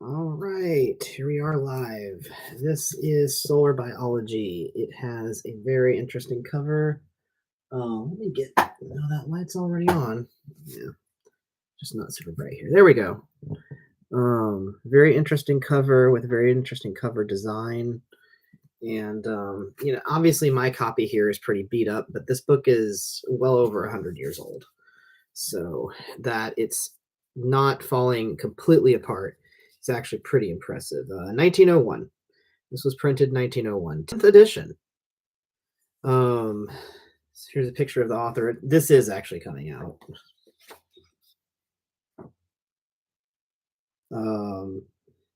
All right, here we are live. This is Solar Biology. It has a very interesting cover. Let me get, that light's already on. Yeah, just not super bright here. There we go. Very interesting cover with very interesting cover design. And, obviously my copy here is pretty beat up, but this book is well over 100 years old. So that it's not falling completely apart. It's actually pretty impressive. 1901. This was printed 1901, 10th edition. So here's a picture of the author. This is actually coming out.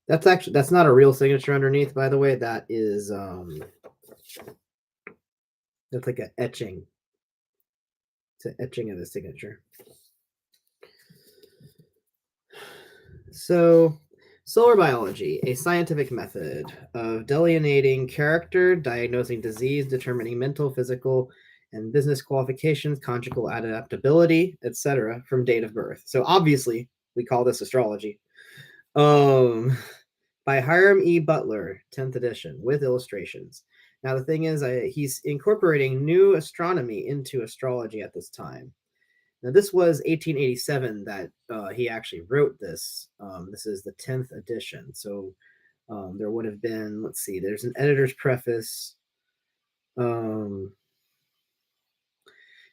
That's not a real signature underneath, by the way. That is that's like an etching. It's an etching of the signature. So, solar biology, a scientific method of delineating character, diagnosing disease, determining mental, physical, and business qualifications, conjugal adaptability, etc., from date of birth. So obviously, we call this astrology. By Hiram E. Butler, 10th edition, with illustrations. Now the thing is, he's incorporating new astronomy into astrology at this time. Now, this was 1887 that he actually wrote this. This is the 10th edition. So there would have been, let's see, there's an editor's preface.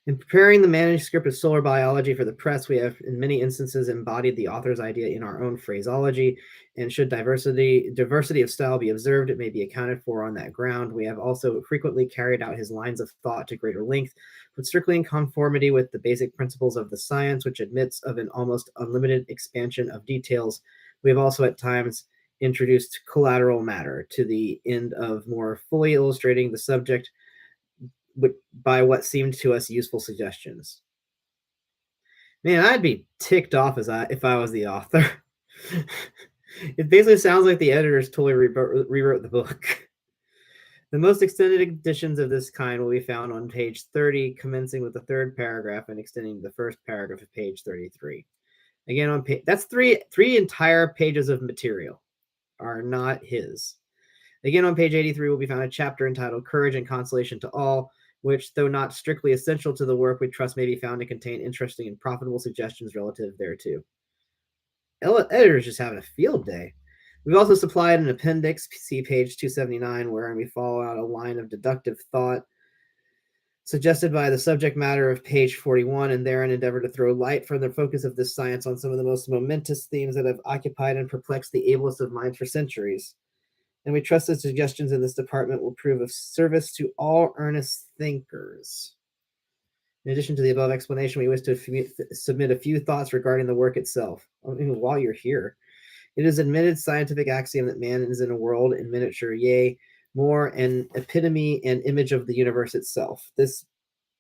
In preparing the manuscript of solar biology for the press, we have in many instances embodied the author's idea in our own phraseology, and should diversity of style be observed, it may be accounted for on that ground. We have also frequently carried out his lines of thought to greater length, but strictly in conformity with the basic principles of the science, which admits of an almost unlimited expansion of details. We have also at times introduced collateral matter to the end of more fully illustrating the subject by what seemed to us useful suggestions. Man, I'd be ticked off if I was the author. It basically sounds like the editors totally rewrote the book. The most extended editions of this kind will be found on page 30, commencing with the third paragraph and extending to the first paragraph of page 33. Again, on page, that's three entire pages of material are not his. Again, on page 83 will be found a chapter entitled Courage and Consolation to All, which, though not strictly essential to the work, we trust may be found to contain interesting and profitable suggestions relative thereto. Editors just having a field day. We've also supplied an appendix, see page 279, wherein we follow out a line of deductive thought suggested by the subject matter of page 41, and therein endeavor to throw light from the focus of this science on some of the most momentous themes that have occupied and perplexed the ablest of minds for centuries. And we trust that suggestions in this department will prove of service to all earnest thinkers. In addition to the above explanation, we wish to submit a few thoughts regarding the work itself. While you're here, it is admitted scientific axiom that man is in a world in miniature, yea, more an epitome and image of the universe itself. This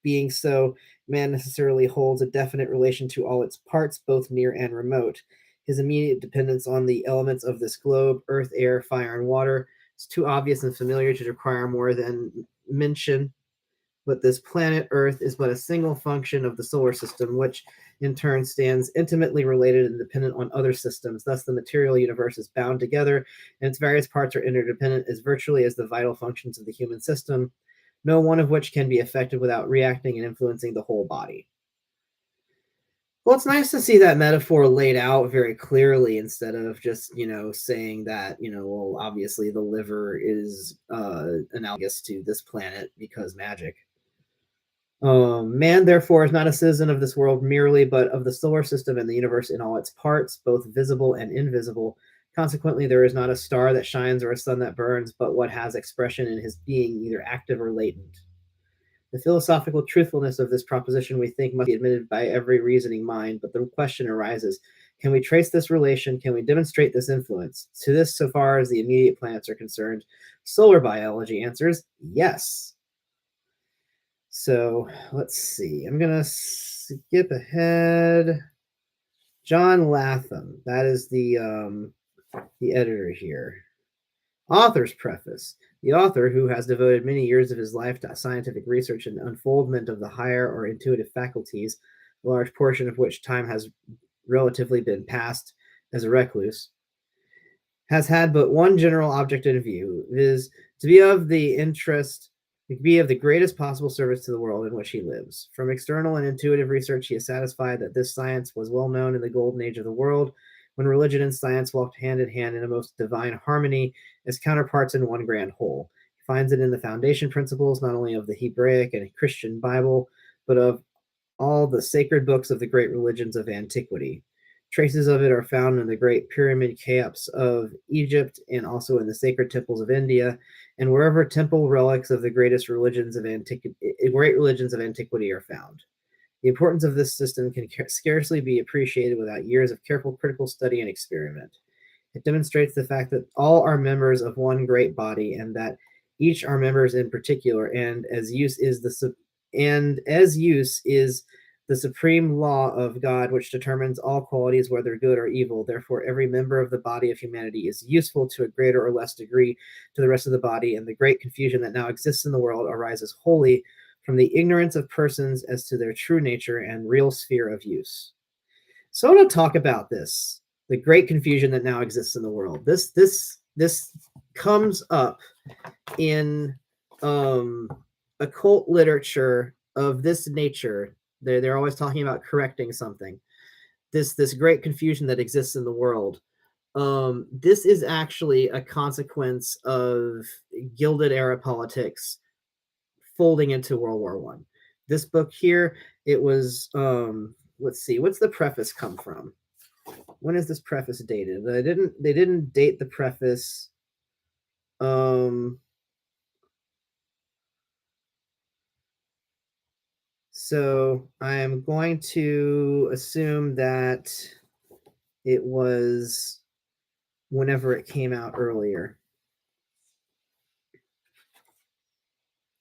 being so, man necessarily holds a definite relation to all its parts, both near and remote. His immediate dependence on the elements of this globe, earth, air, fire, and water, is too obvious and familiar to require more than mention. But this planet Earth is but a single function of the solar system, which in turn stands intimately related and dependent on other systems. Thus, the material universe is bound together, and its various parts are interdependent as virtually as the vital functions of the human system, no one of which can be affected without reacting and influencing the whole body. Well, it's nice to see that metaphor laid out very clearly instead of just, saying that, well, obviously the liver is analogous to this planet because magic. Man, therefore, is not a citizen of this world merely, but of the solar system and the universe in all its parts, both visible and invisible. Consequently, there is not a star that shines or a sun that burns, but what has expression in his being, either active or latent. The philosophical truthfulness of this proposition, we think, must be admitted by every reasoning mind, but the question arises, can we trace this relation? Can we demonstrate this influence? To this, so far as the immediate planets are concerned, solar biology answers yes. So let's see. I'm going to skip ahead. John Latham, that is the editor here. Author's preface. The author, who has devoted many years of his life to scientific research and unfoldment of the higher or intuitive faculties, a large portion of which time has relatively been passed as a recluse, has had but one general object in view, viz., to be of the interest, to be of the greatest possible service to the world in which he lives. From external and intuitive research, he is satisfied that this science was well known in the golden age of the world, when religion and science walked hand in hand in a most divine harmony as counterparts in one grand whole. He finds it in the foundation principles not only of the Hebraic and Christian Bible, but of all the sacred books of the great religions of antiquity. Traces of it are found in the great pyramid Cheops of Egypt and also in the sacred temples of India, and wherever temple relics of the great religions of antiquity are found. The importance of this system can scarcely be appreciated without years of careful critical study and experiment. It demonstrates the fact that all are members of one great body, and that each are members in particular, and as use is the supreme law of God, which determines all qualities, whether good or evil. Therefore, every member of the body of humanity is useful to a greater or less degree to the rest of the body, and the great confusion that now exists in the world arises wholly from the ignorance of persons as to their true nature and real sphere of use. So I want to talk about this, the great confusion that now exists in the world. This comes up in occult literature of this nature. They're always talking about correcting something. This great confusion that exists in the world. This is actually a consequence of Gilded Era politics folding into World War One. This book here, it was let's see, what's the preface come from? When is this preface dated? They didn't date the preface. So I am going to assume that it was whenever it came out earlier.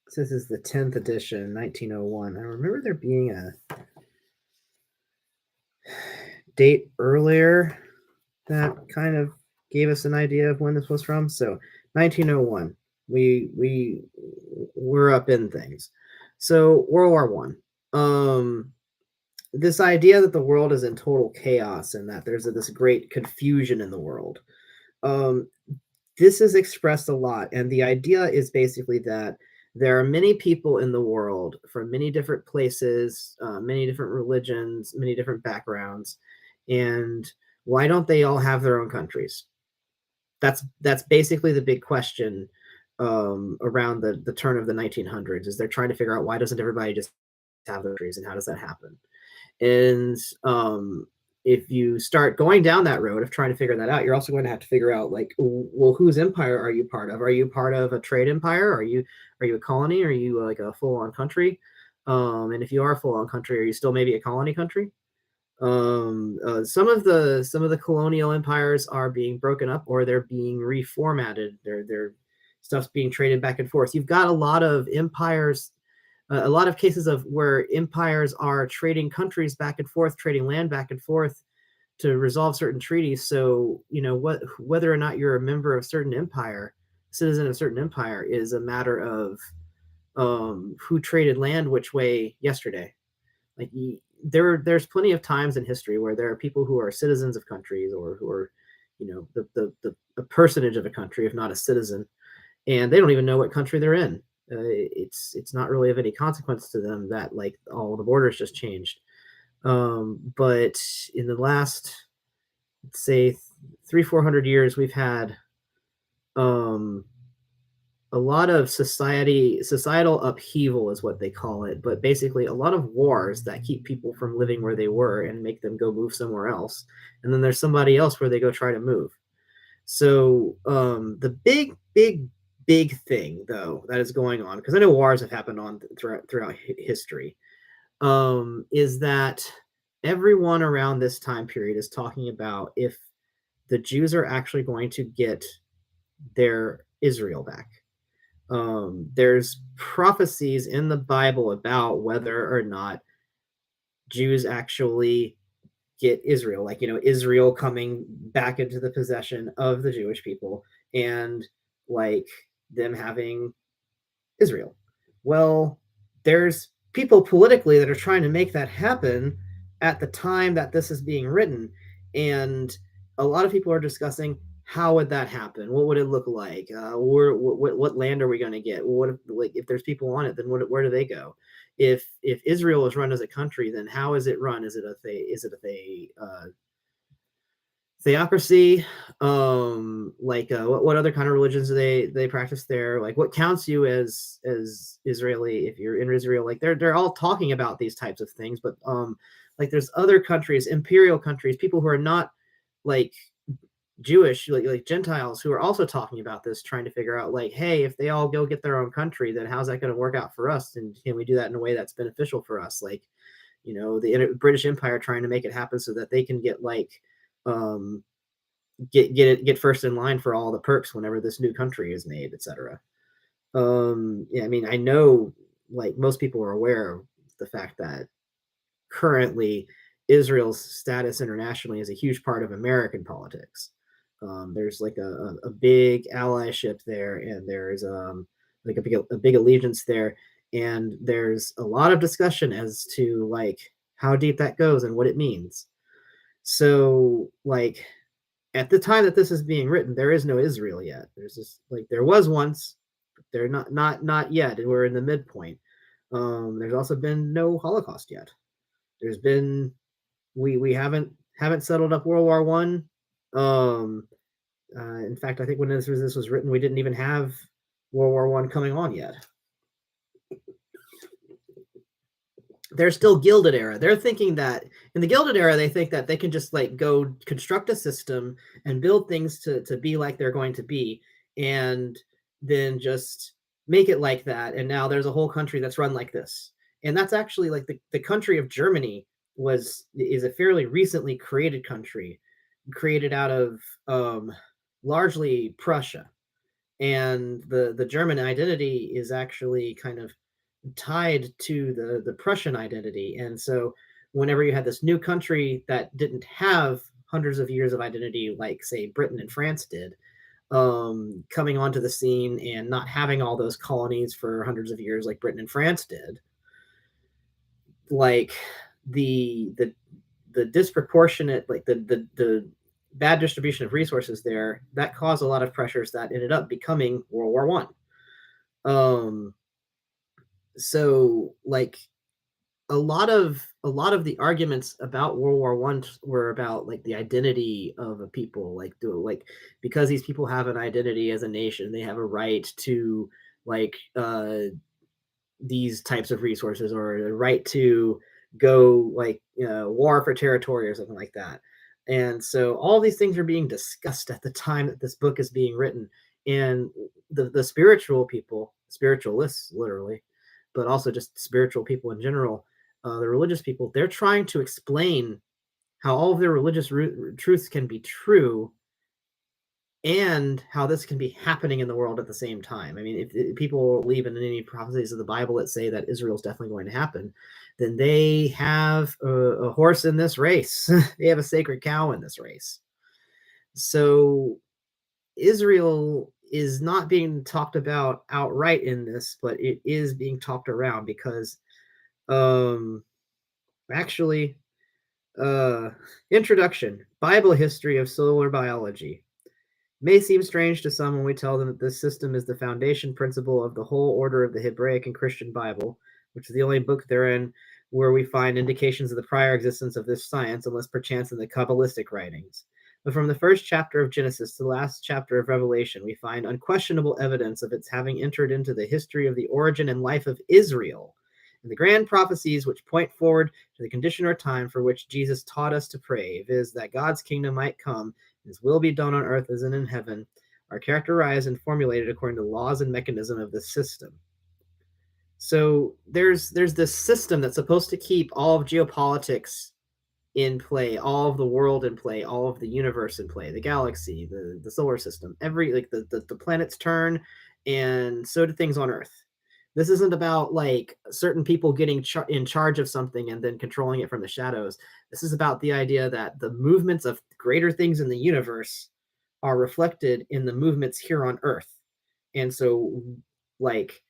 So this is the 10th edition, 1901. I remember there being a date earlier that kind of gave us an idea of when this was from. So 1901, we're up in things. So World War One. This idea that the world is in total chaos and that there's this great confusion in the world. This is expressed a lot, and the idea is basically that there are many people in the world from many different places, many different religions, many different backgrounds, and why don't they all have their own countries? That's basically the big question around the turn of the 1900s. Is they're trying to figure out why doesn't everybody just have their countries, and how does that happen? And if you start going down that road of trying to figure that out, you're also going to have to figure out, like, well, whose empire are you part of? Are you part of a trade empire? Are you a colony? Are you like a full-on country? And if you are a full-on country, are you still maybe a colony country? Some of the colonial empires are being broken up, or they're being reformatted. Their stuff's being traded back and forth. You've got a lot of empires. A lot of cases of where empires are trading countries back and forth, trading land back and forth to resolve certain treaties. So, whether or not you're a member of a certain empire, citizen of a certain empire, is a matter of who traded land which way yesterday. Like, there's plenty of times in history where there are people who are citizens of countries, or who are, the personage of a country, if not a citizen, and they don't even know what country they're in. It's not really of any consequence to them that, like, all the borders just changed. But in the last, let's say, 300-400 years, we've had a lot of societal upheaval is what they call it, but basically a lot of wars that keep people from living where they were and make them go move somewhere else. And then there's somebody else where they go try to move. So the big thing, though, that is going on, because I know wars have happened on throughout history, is that everyone around this time period is talking about if the Jews are actually going to get their Israel back. There's prophecies in the Bible about whether or not Jews actually get Israel, like, Israel coming back into the possession of the Jewish people, and like them having Israel. Well, there's people politically that are trying to make that happen at the time that this is being written, and a lot of people are discussing how would that happen? What would it look like? What land are we going to get? What if, like, if there's people on it, then where do they go? If Israel is run as a country, then how is it run? Is it a theocracy? What other kind of religions do they practice there? Like, what counts you as Israeli if you're in Israel? Like, they're all talking about these types of things, but like, there's other countries, imperial countries, people who are not like Jewish, like Gentiles, who are also talking about this, trying to figure out, like, hey, if they all go get their own country, then how's that going to work out for us? And can we do that in a way that's beneficial for us? Like, the British Empire trying to make it happen so that they can get like um, get first in line for all the perks whenever this new country is made, etc. Yeah, I mean, I know, like, most people are aware of the fact that currently Israel's status internationally is a huge part of American politics. There's like a big allyship there, and there's like a big allegiance there, and there's a lot of discussion as to like how deep that goes and what it means. So, like, at the time that this is being written, there is no Israel yet. There's this, like, there was once, but they're not yet, and we're in the midpoint. There's also been no Holocaust yet. There's been we haven't settled up World War One. In fact, I think when this was written, we didn't even have World War One coming on yet. They're still Gilded Era. They're thinking that in the Gilded Era, they think that they can just like go construct a system and build things to be like they're going to be, and then just make it like that. And now there's a whole country that's run like this. And that's actually like the country of Germany is a fairly recently created country, created out of largely Prussia. And the German identity is actually kind of tied to the Prussian identity. And so whenever you had this new country that didn't have hundreds of years of identity, like say Britain and France did, coming onto the scene and not having all those colonies for hundreds of years like Britain and France did, like the disproportionate, like the bad distribution of resources there, that caused a lot of pressures that ended up becoming World War One. So like a lot of the arguments about World War One were about like the identity of a people, like because these people have an identity as a nation, they have a right to like these types of resources, or the right to go like war for territory or something like that. And so all these things are being discussed at the time that this book is being written, and the spiritual people, spiritualists literally, but also just spiritual people in general, the religious people, they're trying to explain how all of their religious truths can be true, and how this can be happening in the world at the same time. I mean, if people believe in any prophecies of the Bible that say that Israel's definitely going to happen, then they have a horse in this race. They have a sacred cow in this race. So Israel is not being talked about outright in this, but it is being talked around because actually, introduction, Bible history of solar biology. May seem strange to some when we tell them that this system is the foundation principle of the whole order of the Hebraic and Christian Bible, which is the only book therein where we find indications of the prior existence of this science, unless perchance in the Kabbalistic writings. But from the first chapter of Genesis to the last chapter of Revelation, we find unquestionable evidence of its having entered into the history of the origin and life of Israel, and the grand prophecies which point forward to the condition or time for which Jesus taught us to pray, viz., that God's kingdom might come, His will be done on earth as in heaven, are characterized and formulated according to the laws and mechanism of the system. So there's this system that's supposed to keep all of geopolitics in play, all of the world in play, all of the universe in play, the galaxy, the solar system, every like the planets turn, and so do things on Earth. This isn't about like certain people getting in charge of something and then controlling it from the shadows. This is about the idea that the movements of greater things in the universe are reflected in the movements here on Earth. And so, like,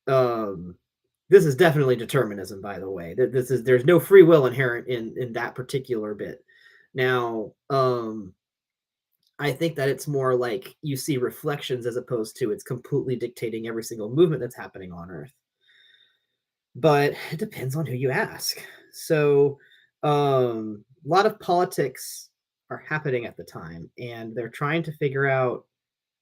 this is definitely determinism, by the way. There's no free will inherent in that particular bit. Now, I think that it's more like you see reflections as opposed to it's completely dictating every single movement that's happening on Earth. But it depends on who you ask. So, a lot of politics are happening at the time, and they're trying to figure out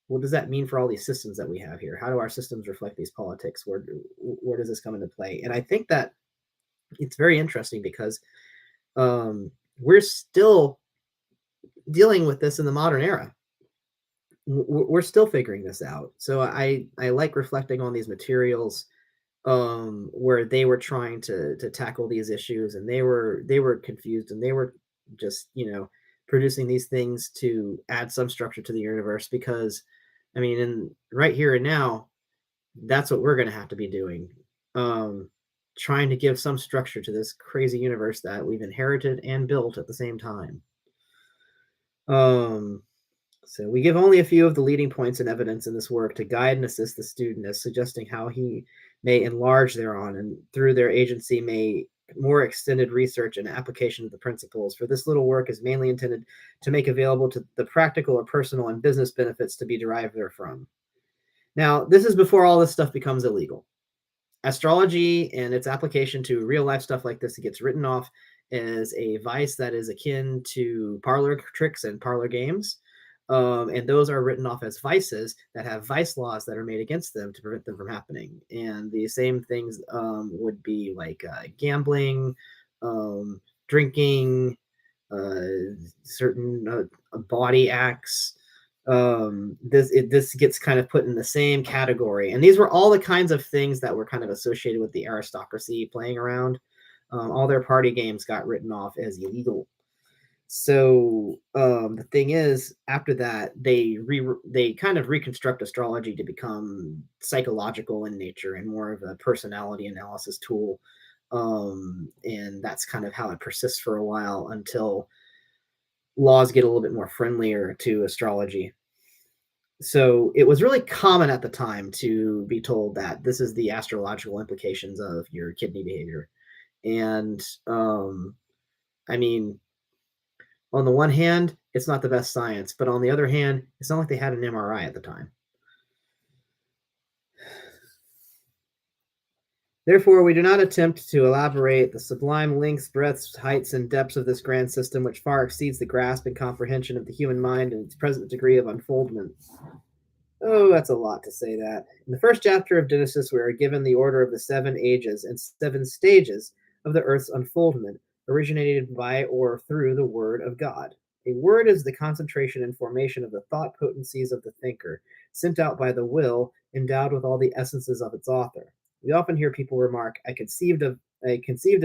what does that mean for all these systems that we have here? How do our systems reflect these politics? Where does this come into play? And I think that it's very interesting because we're still dealing with this in the modern era. We're still figuring this out. So I like reflecting on these materials where they were trying to tackle these issues, and they were confused, and they were just producing these things to add some structure to the universe, because I mean, in right here and now, that's what we're going to have to be doing, um trying to give some structure to this crazy universe that we've inherited and built at the same time. um so we give only a few of the leading points and evidence in this work to guide and assist the student, as suggesting how he may enlarge thereon, and through their agency may more extended research and application of the principles. For this little work is mainly intended to make available to the practical or personal and business benefits to be derived therefrom. Now, this is before all this stuff becomes illegal. Astrology and its application to real life stuff like this gets written off as a vice that is akin to parlor tricks and parlor games. And those are written off as vices that have vice laws that are made against them to prevent them from happening. And the same things would be like gambling, drinking, certain body acts. This gets kind of put in the same category, and these were all the kinds of things that were kind of associated with the aristocracy playing around. All their party games got written off as illegal. So the thing is, after that, they kind of reconstruct astrology to become psychological in nature and more of a personality analysis tool. And that's kind of how it persists for a while until laws get a little bit more friendlier to astrology. So it was really common at the time to be told that this is the astrological implications of your kidney behavior. And I mean, on the one hand, it's not the best science, but on the other hand, it's not like they had an MRI at the time. Therefore, we do not attempt to elaborate the sublime lengths, breadths, heights, and depths of this grand system, which far exceeds the grasp and comprehension of the human mind in its present degree of unfoldment. Oh, that's a lot to say that. In the first chapter of Genesis, we are given the order of the 7 ages and 7 stages of the earth's unfoldment, originated by or through the Word of God. A word is the concentration and formation of the thought potencies of the thinker, sent out by the will, endowed with all the essences of its author. We often hear people remark, I conceived an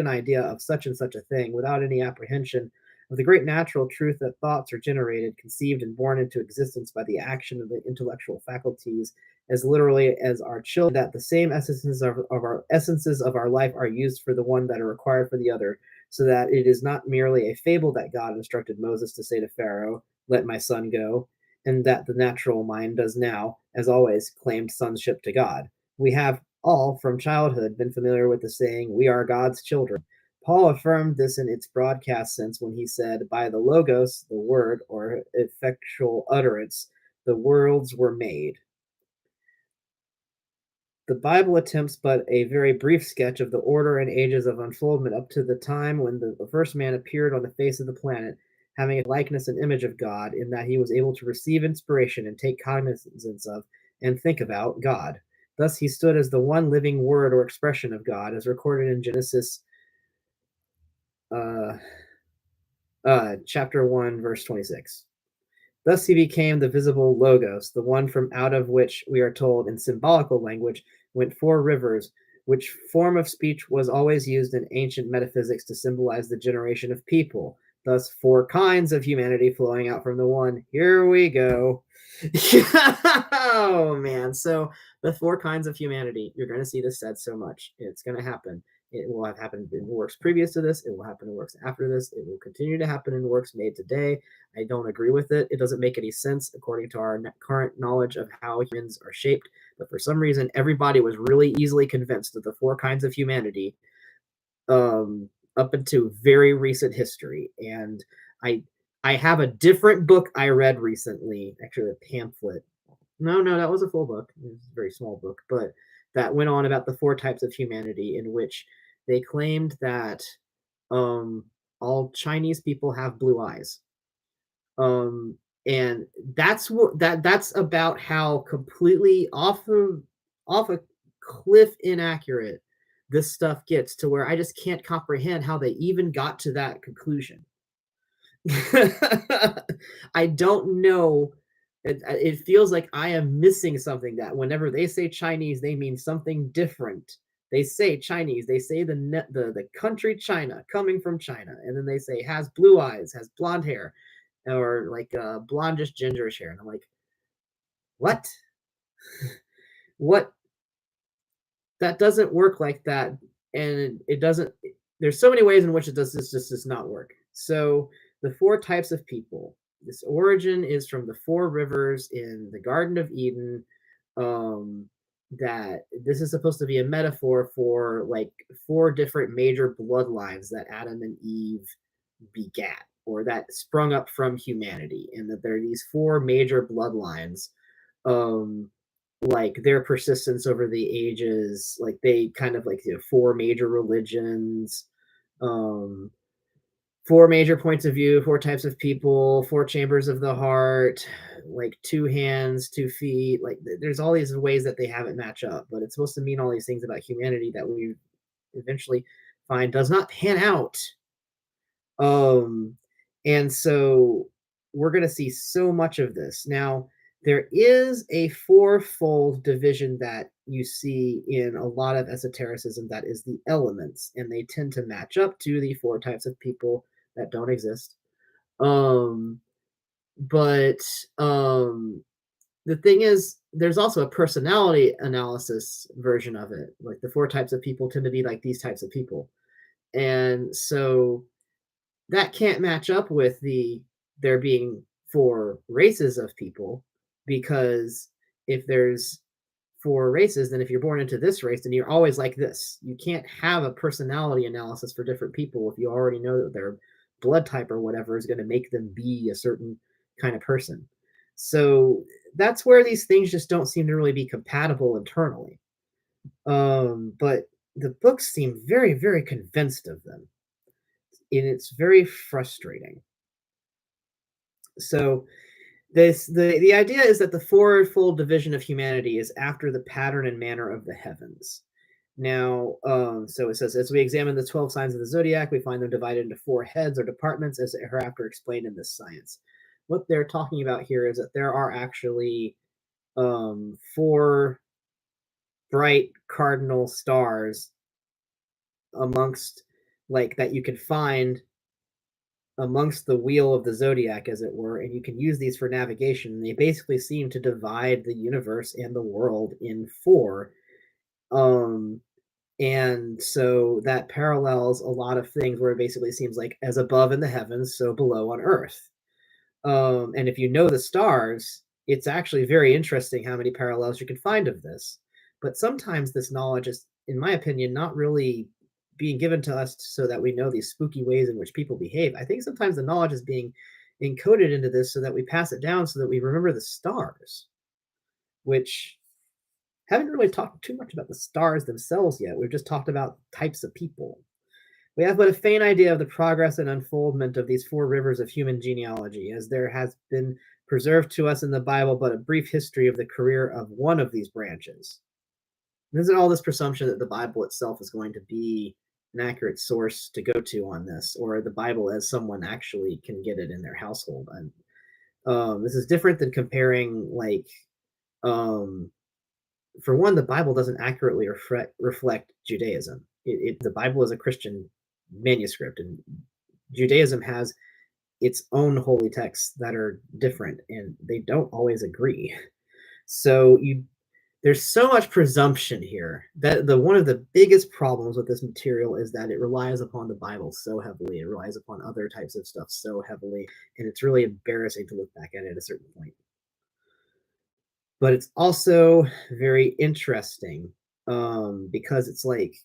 idea of such and such a thing without any apprehension of the great natural truth that thoughts are generated, conceived, and born into existence by the action of the intellectual faculties, as literally as our children, that the same essences of our life are used for the one that are required for the other, so that it is not merely a fable that God instructed Moses to say to Pharaoh, "Let my son go," and that the natural mind does now, as always, claim sonship to God. We have all, from childhood, been familiar with the saying, "We are God's children." Paul affirmed this in its broadcast sense when he said, "By the Logos, the word, or effectual utterance, the worlds were made." The Bible attempts but a very brief sketch of the order and ages of unfoldment up to the time when the first man appeared on the face of the planet, having a likeness and image of God, in that he was able to receive inspiration and take cognizance of and think about God. Thus, he stood as the one living word or expression of God, as recorded in Genesis uh, chapter 1, verse 26. Thus he became the visible Logos, the one from out of which, we are told in symbolical language, went 4 rivers, which form of speech was always used in ancient metaphysics to symbolize the generation of people. Thus, 4 kinds of humanity flowing out from the one. Here we go. Oh, man. So, the 4 kinds of humanity, you're going to see this said so much. It's going to happen. It will have happened in works previous to this. It will happen in works after this. It will continue to happen in works made today. I don't agree with it. It doesn't make any sense according to our current knowledge of how humans are shaped. But for some reason, everybody was really easily convinced of the 4 kinds of humanity up into very recent history. And I I have a different book I read recently, actually a pamphlet. No, that was a full book. It was a very small book, but that went on about the four types of humanity, in which they claimed that um, all Chinese people have blue eyes. Um, and that's about how completely off a cliff inaccurate this stuff gets, to where I just can't comprehend how they even got to that conclusion. I don't know. It feels like I am missing something, that whenever they say Chinese, they mean something different. They say Chinese, they say the country China, coming from China, and then they say has blue eyes, has blonde hair, or like blondish gingerish hair, and I'm like, what? What? That doesn't work like that, and it doesn't. There's so many ways in which it does this just does not work. So the four types of people. This origin is from the four rivers in the Garden of Eden. Um, that this is supposed to be a metaphor for like four different major bloodlines that Adam and Eve begat, or that sprung up from humanity, and that there are these four major bloodlines. Um, like their persistence over the ages, like they kind of like, four major religions, um, four major points of view, four types of people, four chambers of the heart, like two hands, 2 feet. Like there's all these ways that they have it match up, but it's supposed to mean all these things about humanity that we eventually find does not pan out. Um, and so we're going to see so much of this. Now, there is a fourfold division that you see in a lot of esotericism, that is the elements, and they tend to match up to the four types of people that don't exist. Um, but the thing is, there's also a personality analysis version of it. Like the four types of people tend to be like these types of people. And so that can't match up with there being four races of people, because if there's four races, then if you're born into this race, then you're always like this. You can't have a personality analysis for different people if you already know that their blood type or whatever is going to make them be a certain kind of person. So that's where these things just don't seem to really be compatible internally. But the books seem very, very convinced of them, and it's very frustrating. So the idea is that the fourfold division of humanity is after the pattern and manner of the heavens. Now, so it says, as we examine the 12 signs of the zodiac, we find them divided into four heads or departments, as hereafter explained in this science. What they're talking about here is that there are actually four bright cardinal stars amongst, like, that you can find amongst the wheel of the zodiac, as it were, and you can use these for navigation. They basically seem to divide the universe and the world in four. Um, and so that parallels a lot of things, where it basically seems like as above in the heavens, so below on earth. And if you know the stars, it's actually very interesting how many parallels you can find of this. But sometimes this knowledge is, in my opinion, not really being given to us so that we know these spooky ways in which people behave. I think sometimes the knowledge is being encoded into this so that we pass it down, so that we remember the stars, which haven't really talked too much about the stars themselves yet. We've just talked about types of people. We have but a faint idea of the progress and unfoldment of these four rivers of human genealogy, as there has been preserved to us in the Bible but a brief history of the career of one of these branches. There isn't all this presumption that the Bible itself is going to be an accurate source to go to on this, or the Bible as someone actually can get it in their household. And this is different than comparing, like, for one, the Bible doesn't accurately reflect Judaism. The Bible is a Christian manuscript, and Judaism has its own holy texts that are different, and they don't always agree. So there's so much presumption here that one of the biggest problems with this material is that it relies upon the Bible so heavily. It relies upon other types of stuff so heavily, and it's really embarrassing to look back at it at a certain point. But it's also very interesting, because it's like,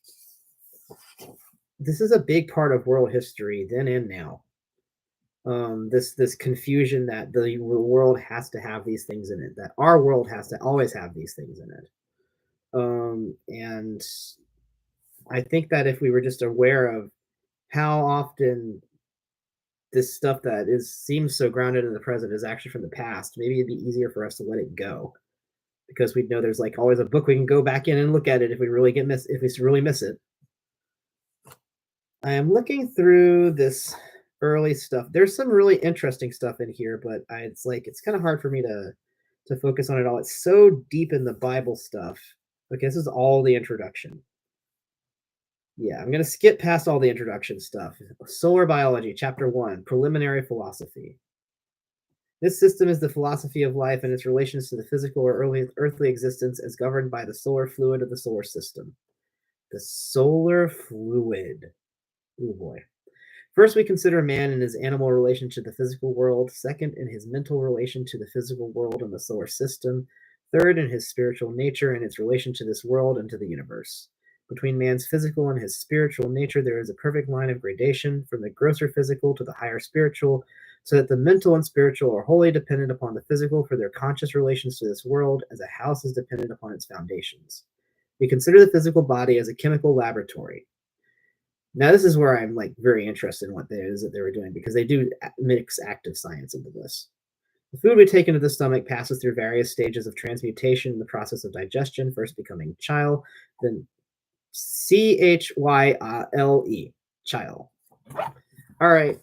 this is a big part of world history then and now. This confusion that the world has to have these things in it, that our world has to always have these things in it. And I think that if we were just aware of how often this stuff that is seems so grounded in the present is actually from the past, maybe it'd be easier for us to let it go, because we know there's like always a book we can go back in and look at it if we really if we really miss it. I am looking through this early stuff. There's some really interesting stuff in here, but it's kind of hard for me to focus on it all. It's so deep in the Bible stuff. Okay, this is all the introduction. Yeah, I'm going to skip past all the introduction stuff. Solar Biology, Chapter 1, Preliminary Philosophy. This system is the philosophy of life and its relations to the physical or earthly existence as governed by the solar fluid of the solar system. The solar fluid. Oh boy. First, we consider man in his animal relation to the physical world. Second, in his mental relation to the physical world and the solar system. Third, in his spiritual nature and its relation to this world and to the universe. Between man's physical and his spiritual nature, there is a perfect line of gradation from the grosser physical to the higher spiritual, so that the mental and spiritual are wholly dependent upon the physical for their conscious relations to this world, as a house is dependent upon its foundations. We consider the physical body as a chemical laboratory. Now, this is where I'm like very interested in what it is that they were doing, because they do mix active science into this. The food we take into the stomach passes through various stages of transmutation in the process of digestion, first becoming chyle, then chyle, chyle. All right,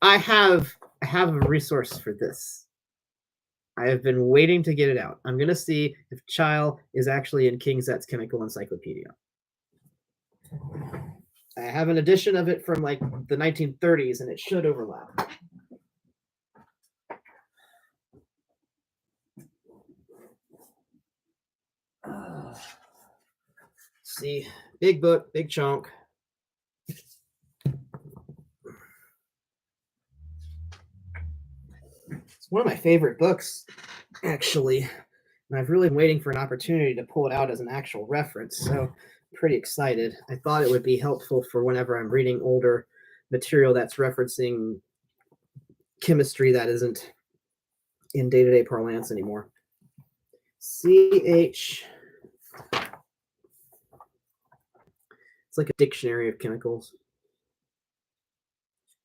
I have a resource for this. I have been waiting to get it out. I'm going to see if chyle is actually in King Zet's Chemical Encyclopedia. I have an edition of it from like the 1930s, and it should overlap. See, big book, big chunk. It's one of my favorite books, actually. And I've really been waiting for an opportunity to pull it out as an actual reference. So I'm pretty excited. I thought it would be helpful for whenever I'm reading older material that's referencing chemistry that isn't in day-to-day parlance anymore. CH. It's like a dictionary of chemicals.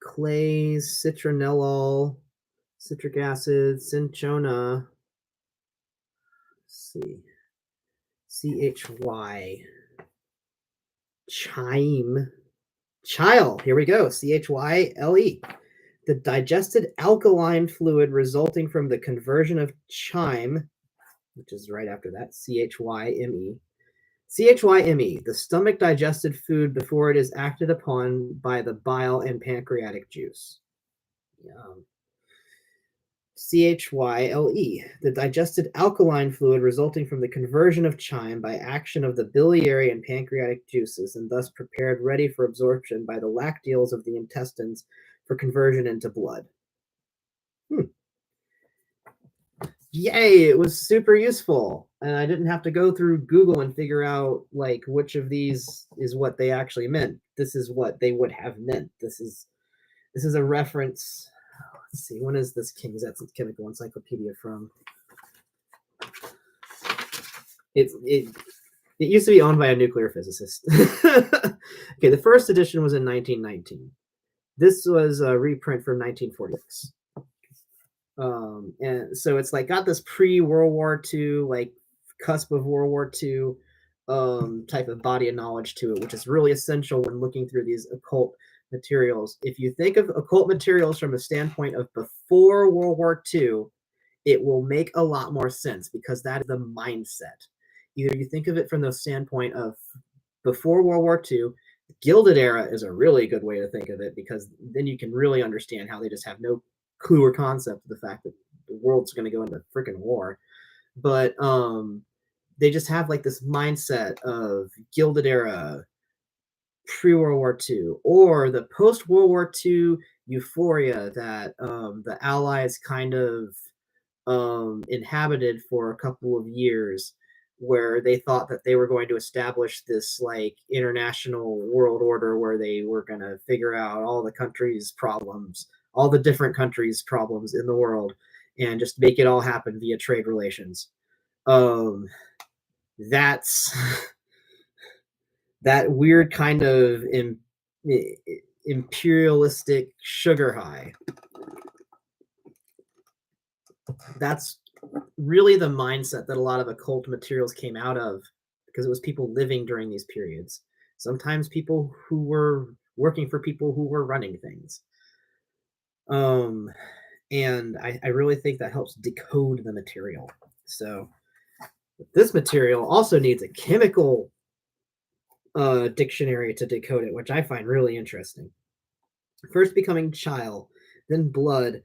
Clays, citronellol, citric acid, cinchona. Let's see. CHY. Chyme. Chyle. Here we go. CHYLE. The digested alkaline fluid resulting from the conversion of chyme, which is right after that, CHYME. CHYME, the stomach digested food before it is acted upon by the bile and pancreatic juice. CHYLE, the digested alkaline fluid resulting from the conversion of chyme by action of the biliary and pancreatic juices, and thus prepared ready for absorption by the lacteals of the intestines for conversion into blood. Yay, it was super useful. And I didn't have to go through Google and figure out like which of these is what they actually meant. This is what they would have meant. This is a reference. Let's see, when is this King Zet's Chemical Encyclopedia from? It used to be owned by a nuclear physicist. Okay, the first edition was in 1919. This was a reprint from 1946. And so it's like got this pre-World War II, like cusp of World War II type of body of knowledge to it, which is really essential when looking through these occult materials. If you think of occult materials from a standpoint of before World War II, it will make a lot more sense, because that is the mindset. Either you think of it from the standpoint of before World War II, Gilded Era is a really good way to think of it, because then you can really understand how they just have no clue or concept of the fact that the world's going to go into freaking war. But they just have like this mindset of Gilded Era, pre-World War II, or the post-World War II euphoria that the Allies kind of inhabited for a couple of years, where they thought that they were going to establish this like international world order where they were going to figure out all the countries' problems all the different countries' problems in the world and just make it all happen via trade relations. Um, that's that weird kind of imperialistic sugar high. That's really the mindset that a lot of occult materials came out of, because it was people living during these periods. Sometimes people who were working for people who were running things. And I really think that helps decode the material. So this material also needs a chemical dictionary to decode it, which I find really interesting. First becoming chyle, then blood.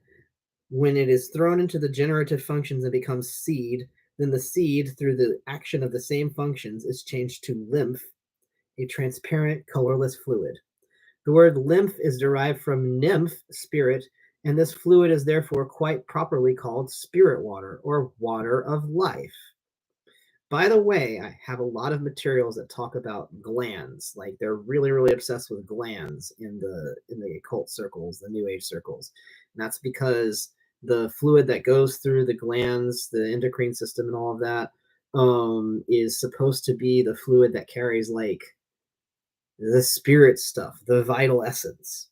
When it is thrown into the generative functions and becomes seed, then the seed, through the action of the same functions, is changed to lymph, a transparent, colorless fluid. The word lymph is derived from nymph, spirit, and this fluid is therefore quite properly called spirit water, or water of life. By the way, I have a lot of materials that talk about glands. Like, they're really, really obsessed with glands in the occult circles, the New Age circles. And that's because the fluid that goes through the glands, the endocrine system, and all of that, is supposed to be the fluid that carries like the spirit stuff, the vital essence.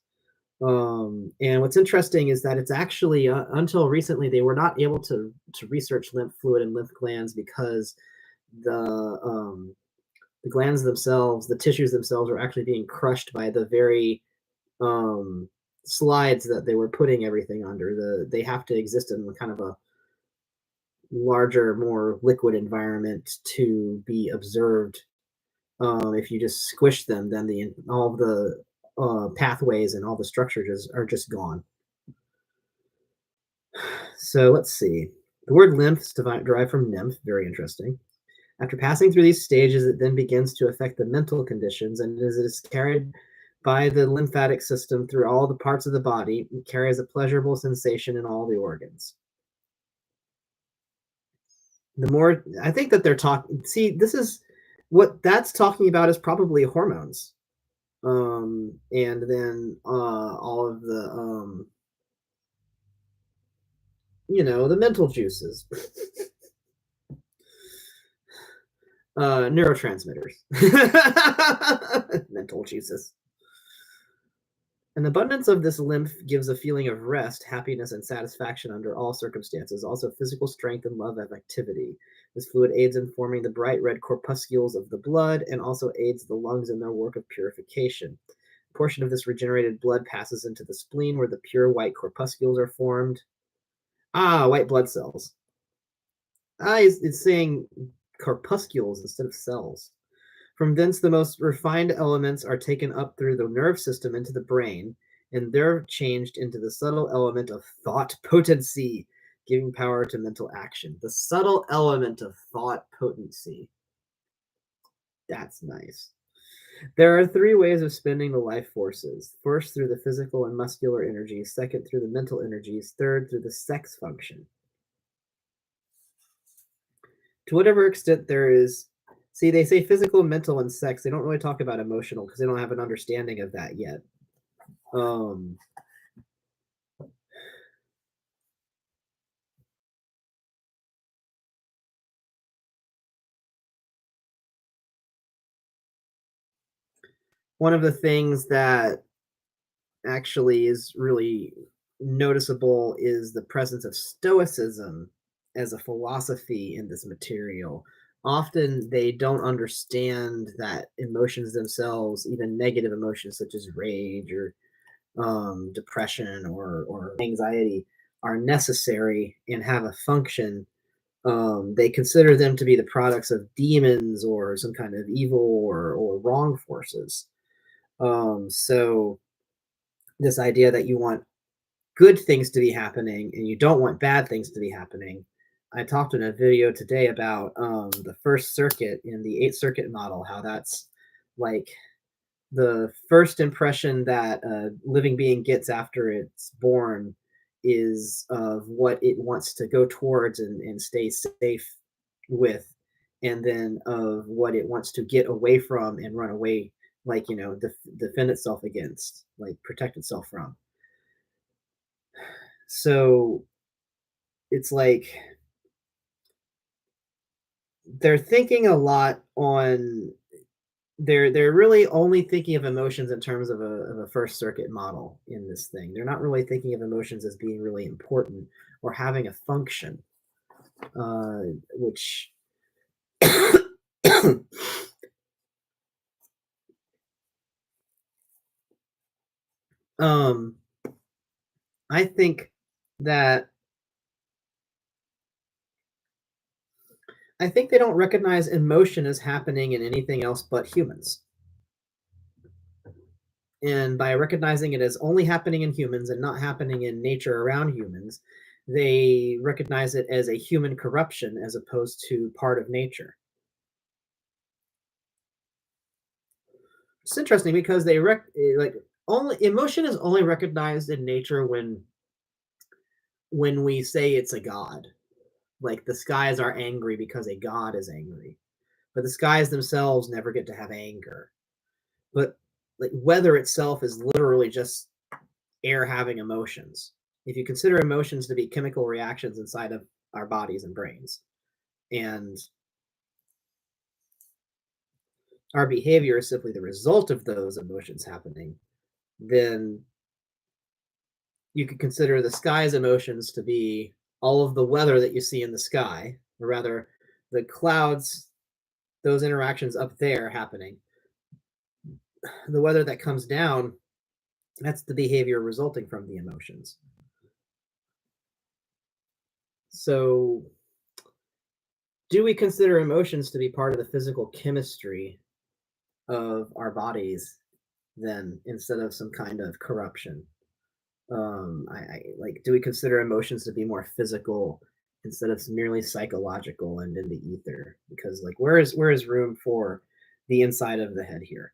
And what's interesting is that it's actually until recently they were not able to research lymph fluid and lymph glands, because the glands themselves, the tissues themselves, are actually being crushed by the very slides that they were putting everything under. They have to exist in kind of a larger, more liquid environment to be observed. If you just squish them, then all the pathways and all the structures are just gone. So let's see. The word lymph is derived from nymph. Very interesting. After passing through these stages, it then begins to affect the mental conditions, and as it is carried by the lymphatic system through all the parts of the body, it carries a pleasurable sensation in all the organs. The more I think that they're talking, see, this is what that's talking about is probably hormones, and then all of the the mental juices. Neurotransmitters. Mental juices. An abundance of this lymph gives a feeling of rest, happiness, and satisfaction under all circumstances, also physical strength and love of activity. This fluid aids in forming the bright red corpuscles of the blood and also aids the lungs in their work of purification. A portion of this regenerated blood passes into the spleen, where the pure white corpuscles are formed. White blood cells. It's saying corpuscles instead of cells. From thence, the most refined elements are taken up through the nerve system into the brain, and they're changed into the subtle element of thought potency, giving power to mental action. The subtle element of thought potency. That's nice. There are three ways of spending the life forces. First, through the physical and muscular energies. Second, through the mental energies. Third, through the sex function. To whatever extent there is, see, they say physical, mental, and sex. They don't really talk about emotional because they don't have an understanding of that yet. One of the things that actually is really noticeable is the presence of Stoicism as a philosophy in this material. Often they don't understand that emotions themselves, even negative emotions such as rage or depression or anxiety, are necessary and have a function. They consider them to be the products of demons or some kind of evil or wrong forces. So this idea that you want good things to be happening and you don't want bad things to be happening. I talked in a video today about the first circuit in the 8-circuit model, how that's like the first impression that a living being gets after it's born is of what it wants to go towards and stay safe with, and then of what it wants to get away from and run away, like, defend itself against, like protect itself from. So it's like they're thinking a lot on they're really only thinking of emotions in terms of a first circuit model in this thing. They're not really thinking of emotions as being really important or having a function, which um, I think that I think they don't recognize emotion as happening in anything else but humans. And by recognizing it as only happening in humans and not happening in nature around humans, they recognize it as a human corruption as opposed to part of nature. It's interesting because like only emotion is only recognized in nature when we say it's a god. Like the skies are angry because a god is angry, but the skies themselves never get to have anger. But like weather itself is literally just air having emotions. If you consider emotions to be chemical reactions inside of our bodies and brains, and our behavior is simply the result of those emotions happening, then you could consider the sky's emotions to be all of the weather that you see in the sky, or rather, the clouds, those interactions up there happening. The weather that comes down, that's the behavior resulting from the emotions. So, do we consider emotions to be part of the physical chemistry of our bodies then instead of some kind of corruption? I like, do we consider emotions to be more physical instead of merely psychological and in the ether? Because like where is room for the inside of the head here?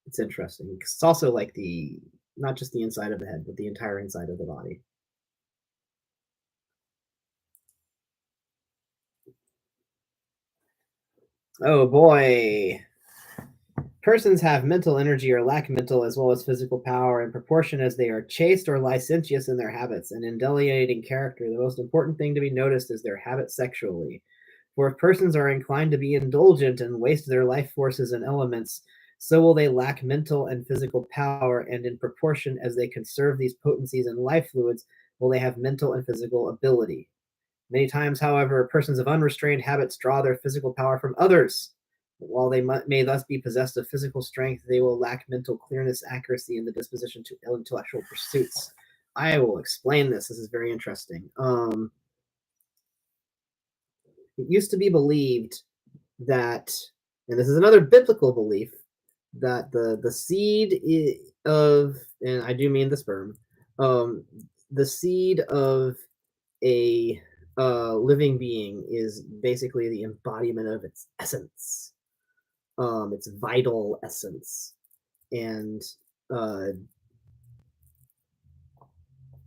It's interesting because it's also like the not just the inside of the head, but the entire inside of the body. Oh boy. Persons have mental energy or lack mental as well as physical power in proportion as they are chaste or licentious in their habits and in delineating character. The most important thing to be noticed is their habit sexually. For if persons are inclined to be indulgent and waste their life forces and elements, so will they lack mental and physical power, and in proportion as they conserve these potencies and life fluids, will they have mental and physical ability. Many times, however, persons of unrestrained habits draw their physical power from others. While they may thus be possessed of physical strength, they will lack mental clearness, accuracy, and the disposition to intellectual pursuits. I will explain this. This is very interesting. It used to be believed that, and this is another biblical belief, that the seed of, and I do mean the sperm, um, the seed of a living being is basically the embodiment of its essence, its vital essence. And uh,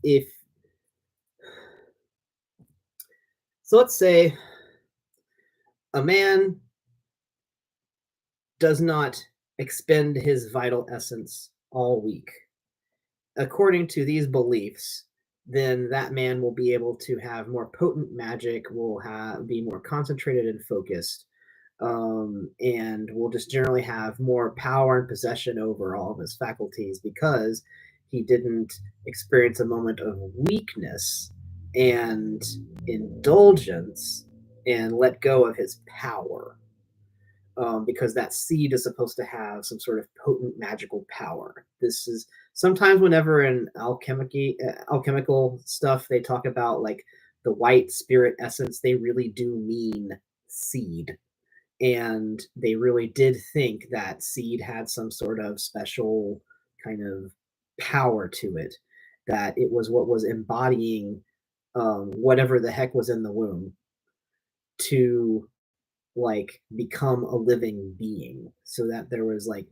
if so, let's say a man does not expend his vital essence all week. According to these beliefs, then that man will be able to have more potent magic, will be more concentrated and focused, and will just generally have more power and possession over all of his faculties because he didn't experience a moment of weakness and indulgence and let go of his power. Because that seed is supposed to have some sort of potent magical power. This is sometimes whenever in alchemical stuff they talk about like the white spirit essence, they really do mean seed, and they really did think that seed had some sort of special kind of power to it, that it was what was embodying whatever the heck was in the womb to like become a living being, so that there was like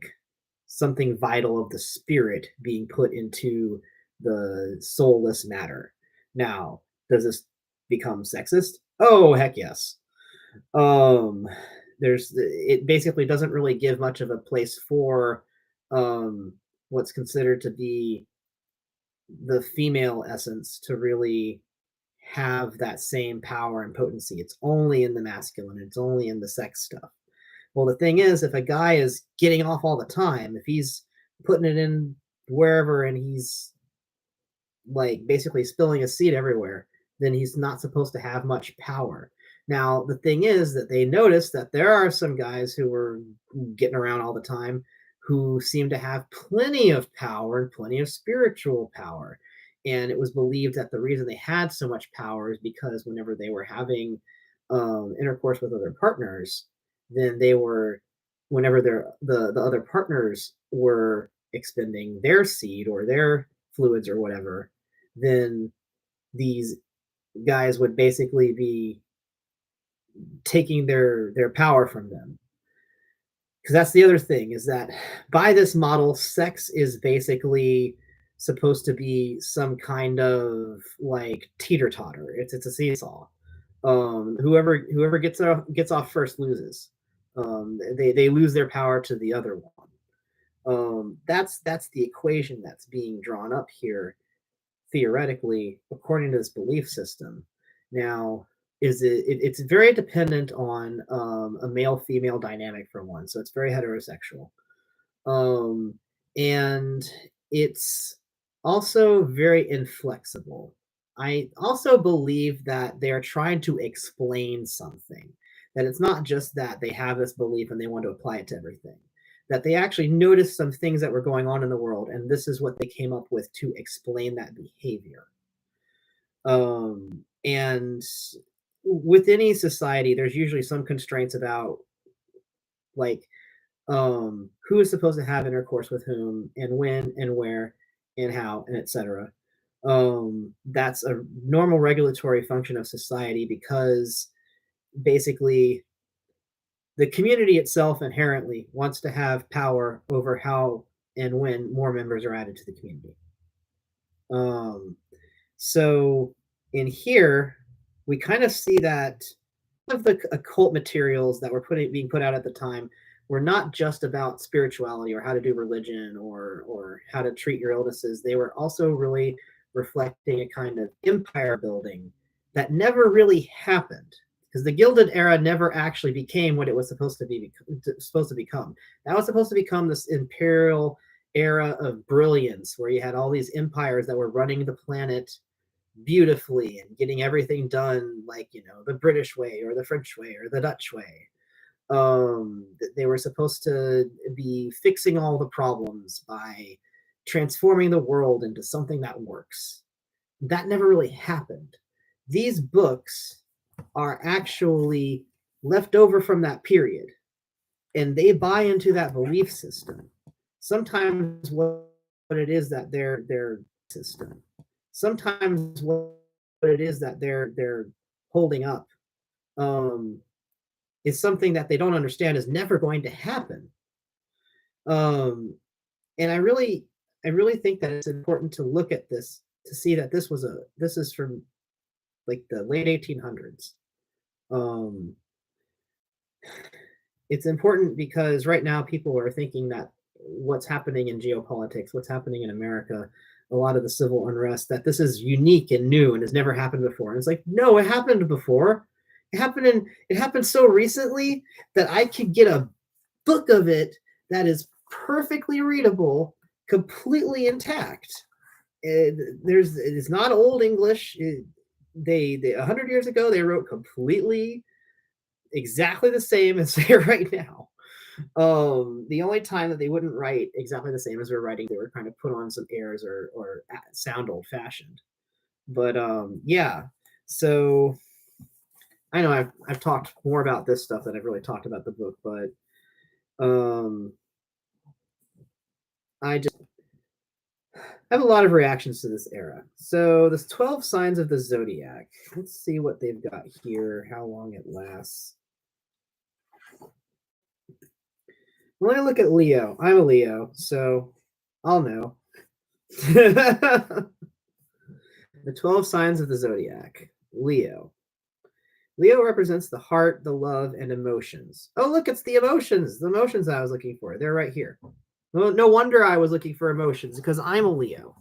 something vital of the spirit being put into the soulless matter. Now, does this become sexist? Oh, heck yes. um there's it basically doesn't really give much of a place for um what's considered to be the female essence to really have that same power and potency. It's only in the masculine, it's only in the sex stuff. Well, the thing is, if a guy is getting off all the time, if he's putting it in wherever and he's like basically spilling a seed everywhere, then he's not supposed to have much power. Now, the thing is that they noticed that there are some guys who were getting around all the time who seem to have plenty of power and plenty of spiritual power. And it was believed that the reason they had so much power is because whenever they were having intercourse with other partners, then they were, whenever the other partners were expending their seed or their fluids or whatever, then these guys would basically be taking their power from them. Because that's the other thing, is that by this model, sex is basically supposed to be some kind of like teeter totter. It's a seesaw. Whoever gets off first loses. They lose their power to the other one. That's the equation that's being drawn up here, theoretically, according to this belief system. Now, it's very dependent on a male female dynamic for one, so it's very heterosexual, um, and it's also very inflexible. I also believe that they're trying to explain something, that it's not just that they have this belief and they want to apply it to everything, that they actually noticed some things that were going on in the world, and this is what they came up with to explain that behavior. And with any society, there's usually some constraints about like who is supposed to have intercourse with whom and when and where and how and etc. That's a normal regulatory function of society, because basically the community itself inherently wants to have power over how and when more members are added to the community. So in here, we kind of see that of the occult materials that were being put out at the time were not just about spirituality or how to do religion or how to treat your illnesses. They were also really reflecting a kind of empire building that never really happened, because the Gilded Era never actually became what it was supposed to become. That was supposed to become this imperial era of brilliance, where you had all these empires that were running the planet beautifully and getting everything done, like, you know, the British way or the French way or the Dutch way. They were supposed to be fixing all the problems by transforming the world into something that works. That never really happened. These books are actually left over from that period, and they buy into that belief system. Sometimes what it is that their system, sometimes what it is that they're holding up is something that they don't understand is never going to happen. And I really think that it's important to look at this to see that this is from like the late 1800s. It's important because right now people are thinking that what's happening in geopolitics, what's happening in America, a lot of the civil unrest, that this is unique and new and has never happened before. And it's like, no, it happened before. It happened so recently that I could get a book of it that is perfectly readable, completely intact. It's not old English. They 100 years ago they wrote completely exactly the same as they right now. The only time that they wouldn't write exactly the same as they're writing, they were kind of put on some airs or sound old fashioned. But yeah, so I know I've talked more about this stuff than I've really talked about the book, but I just have a lot of reactions to this era. So this 12 signs of the zodiac. Let's see what they've got here, how long it lasts. When I look at Leo, I'm a Leo, so I'll know. The 12 signs of the zodiac. Leo. Leo represents the heart, the love, and emotions. Oh, look, it's the emotions. The emotions I was looking for. They're right here. No wonder I was looking for emotions, because I'm a Leo.